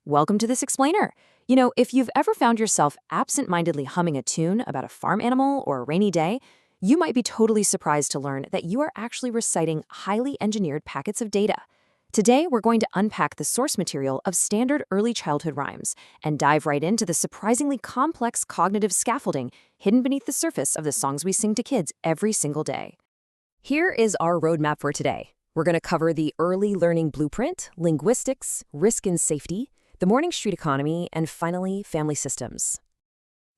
Welcome to this explainer. If you've ever found yourself absent-mindedly humming a tune about a farm animal or a rainy day, you might be totally surprised to learn that you are actually reciting highly engineered packets of data. Today, we're going to unpack the source material of standard early childhood rhymes and dive right into the surprisingly complex cognitive scaffolding hidden beneath the surface of the songs we sing to kids every single day. Here is our roadmap for today. We're going to cover the early learning blueprint, linguistics, risk and safety, the morning street economy, and finally, family systems.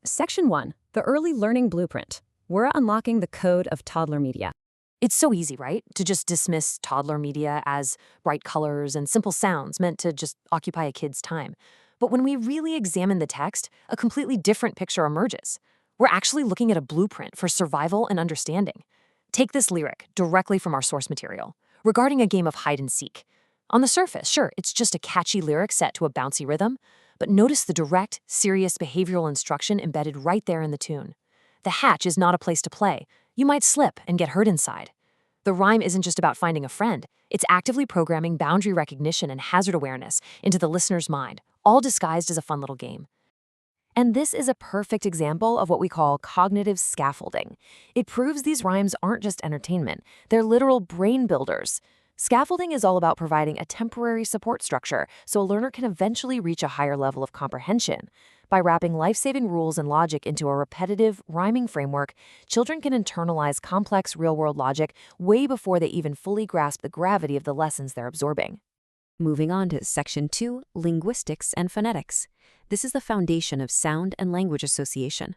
Section 1, the early learning blueprint. We're unlocking the code of toddler media. It's so easy, right, to just dismiss toddler media as bright colors and simple sounds meant to just occupy a kid's time. But when we really examine the text, a completely different picture emerges. We're actually looking at a blueprint for survival and understanding. Take this lyric directly from our source material, regarding a game of hide and seek. On the surface, sure, it's just a catchy lyric set to a bouncy rhythm, but notice the direct, serious behavioral instruction embedded right there in the tune. The hatch is not a place to play. You might slip and get hurt inside. The rhyme isn't just about finding a friend. It's actively programming boundary recognition and hazard awareness into the listener's mind, all disguised as a fun little game. And this is a perfect example of what we call cognitive scaffolding. It proves these rhymes aren't just entertainment, they're literal brain builders. Scaffolding is all about providing a temporary support structure so a learner can eventually reach a higher level of comprehension. By wrapping life-saving rules and logic into a repetitive, rhyming framework, children can internalize complex real-world logic way before they even fully grasp the gravity of the lessons they're absorbing. Moving on to Section 2, Linguistics and Phonetics. This is the foundation of sound and language association.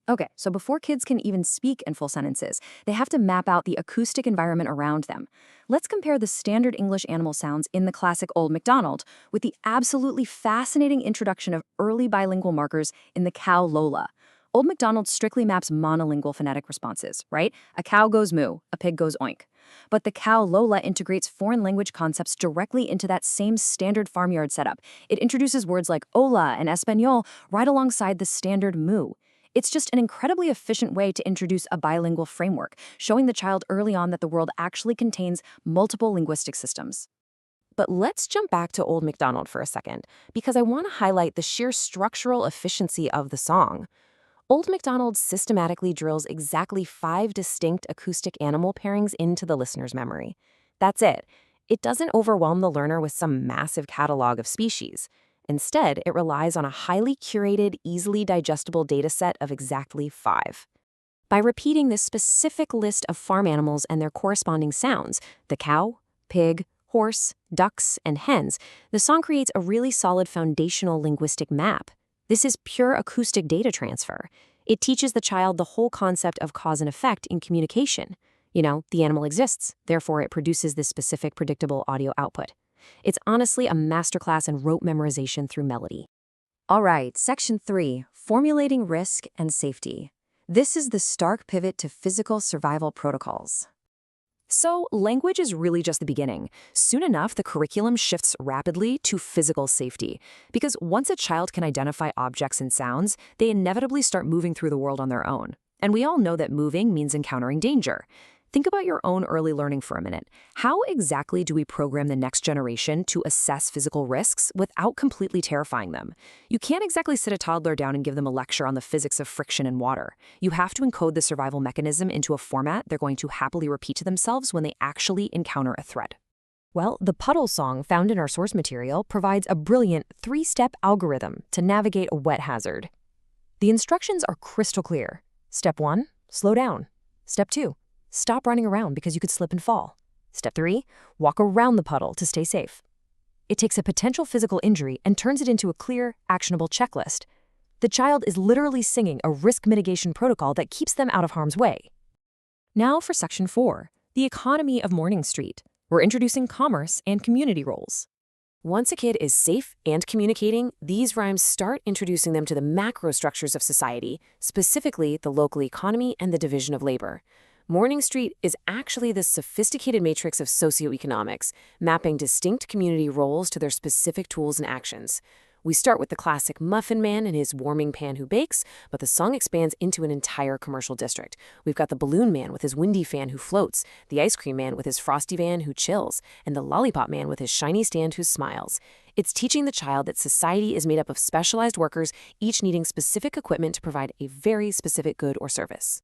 Okay, so before kids can even speak in full sentences, they have to map out the acoustic environment around them. Let's compare the standard English animal sounds in the classic Old MacDonald with the absolutely fascinating introduction of early bilingual markers in the cow Lola. Old MacDonald strictly maps monolingual phonetic responses, right? A cow goes moo, a pig goes oink. But the cow Lola integrates foreign language concepts directly into that same standard farmyard setup. It introduces words like hola and español right alongside the standard moo. It's just an incredibly efficient way to introduce a bilingual framework, showing the child early on that the world actually contains multiple linguistic systems. But let's jump back to Old MacDonald for a second, because I want to highlight the sheer structural efficiency of the song. Old MacDonald systematically drills exactly 5 distinct acoustic animal pairings into the listener's memory. That's it. It doesn't overwhelm the learner with some massive catalog of species. Instead, it relies on a highly curated, easily digestible data set of exactly 5. By repeating this specific list of farm animals and their corresponding sounds, the cow, pig, horse, ducks, and hens, the song creates a really solid foundational linguistic map. This is pure acoustic data transfer. It teaches the child the whole concept of cause and effect in communication. The animal exists, therefore it produces this specific predictable audio output. It's honestly a masterclass in rote memorization through melody. All right, Section 3, Formulating Risk and Safety. This is the stark pivot to physical survival protocols. So, language is really just the beginning. Soon enough, the curriculum shifts rapidly to physical safety, because once a child can identify objects and sounds, they inevitably start moving through the world on their own. And we all know that moving means encountering danger. Think about your own early learning for a minute. How exactly do we program the next generation to assess physical risks without completely terrifying them? You can't exactly sit a toddler down and give them a lecture on the physics of friction and water. You have to encode the survival mechanism into a format they're going to happily repeat to themselves when they actually encounter a threat. Well, the puddle song found in our source material provides a brilliant 3-step algorithm to navigate a wet hazard. The instructions are crystal clear. Step 1, slow down. Step 2, stop running around because you could slip and fall. Step 3, walk around the puddle to stay safe. It takes a potential physical injury and turns it into a clear, actionable checklist. The child is literally singing a risk mitigation protocol that keeps them out of harm's way. Now for Section 4, the economy of Morning Street. We're introducing commerce and community roles. Once a kid is safe and communicating, these rhymes start introducing them to the macro structures of society, specifically the local economy and the division of labor. Morning Street is actually this sophisticated matrix of socioeconomics, mapping distinct community roles to their specific tools and actions. We start with the classic Muffin Man and his warming pan who bakes, but the song expands into an entire commercial district. We've got the Balloon Man with his windy fan who floats, the Ice Cream Man with his frosty van who chills, and the Lollipop Man with his shiny stand who smiles. It's teaching the child that society is made up of specialized workers, each needing specific equipment to provide a very specific good or service.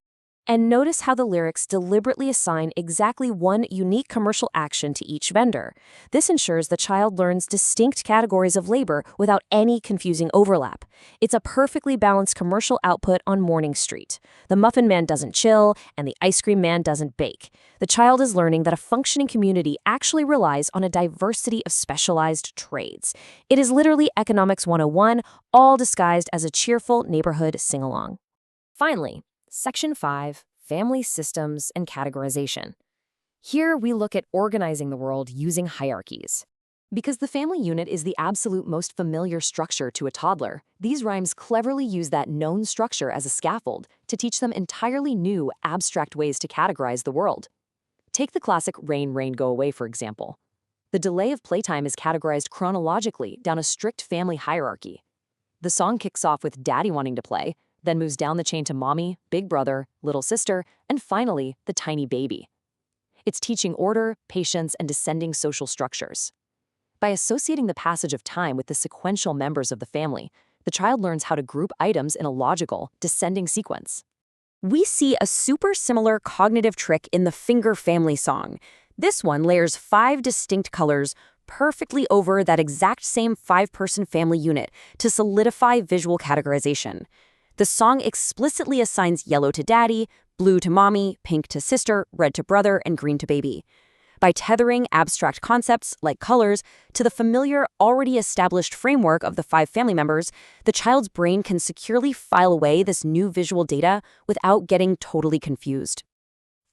And notice how the lyrics deliberately assign exactly one unique commercial action to each vendor. This ensures the child learns distinct categories of labor without any confusing overlap. It's a perfectly balanced commercial output on Morning Street. The Muffin Man doesn't chill, and the Ice Cream Man doesn't bake. The child is learning that a functioning community actually relies on a diversity of specialized trades. It is literally Economics 101, all disguised as a cheerful neighborhood sing-along. Finally, Section 5, Family Systems and Categorization. Here we look at organizing the world using hierarchies. Because the family unit is the absolute most familiar structure to a toddler, these rhymes cleverly use that known structure as a scaffold to teach them entirely new, abstract ways to categorize the world. Take the classic Rain, Rain, Go Away, for example. The delay of playtime is categorized chronologically down a strict family hierarchy. The song kicks off with Daddy wanting to play, then moves down the chain to Mommy, Big Brother, Little Sister, and finally, the tiny baby. It's teaching order, patience, and descending social structures. By associating the passage of time with the sequential members of the family, the child learns how to group items in a logical, descending sequence. We see a super similar cognitive trick in the Finger Family song. This one layers 5 distinct colors perfectly over that exact same 5-person family unit to solidify visual categorization. The song explicitly assigns yellow to daddy, blue to mommy, pink to sister, red to brother, and green to baby. By tethering abstract concepts, like colors, to the familiar, already established framework of the 5 family members, the child's brain can securely file away this new visual data without getting totally confused.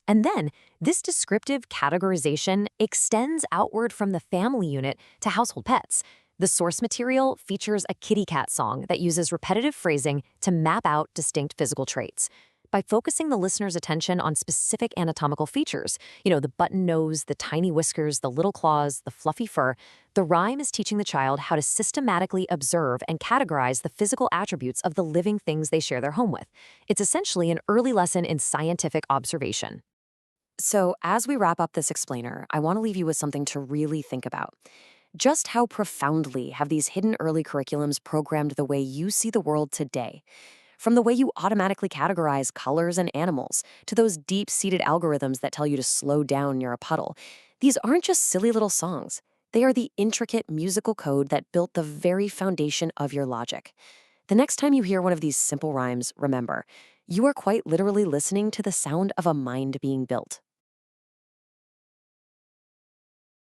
And then, this descriptive categorization extends outward from the family unit to household pets. The source material features a kitty cat song that uses repetitive phrasing to map out distinct physical traits. By focusing the listener's attention on specific anatomical features, the button nose, the tiny whiskers, the little claws, the fluffy fur, the rhyme is teaching the child how to systematically observe and categorize the physical attributes of the living things they share their home with. It's essentially an early lesson in scientific observation. So, as we wrap up this explainer, I want to leave you with something to really think about. Just how profoundly have these hidden early curriculums programmed the way you see the world today? From the way you automatically categorize colors and animals, to those deep-seated algorithms that tell you to slow down near a puddle, these aren't just silly little songs. They are the intricate musical code that built the very foundation of your logic. The next time you hear one of these simple rhymes, remember, you are quite literally listening to the sound of a mind being built.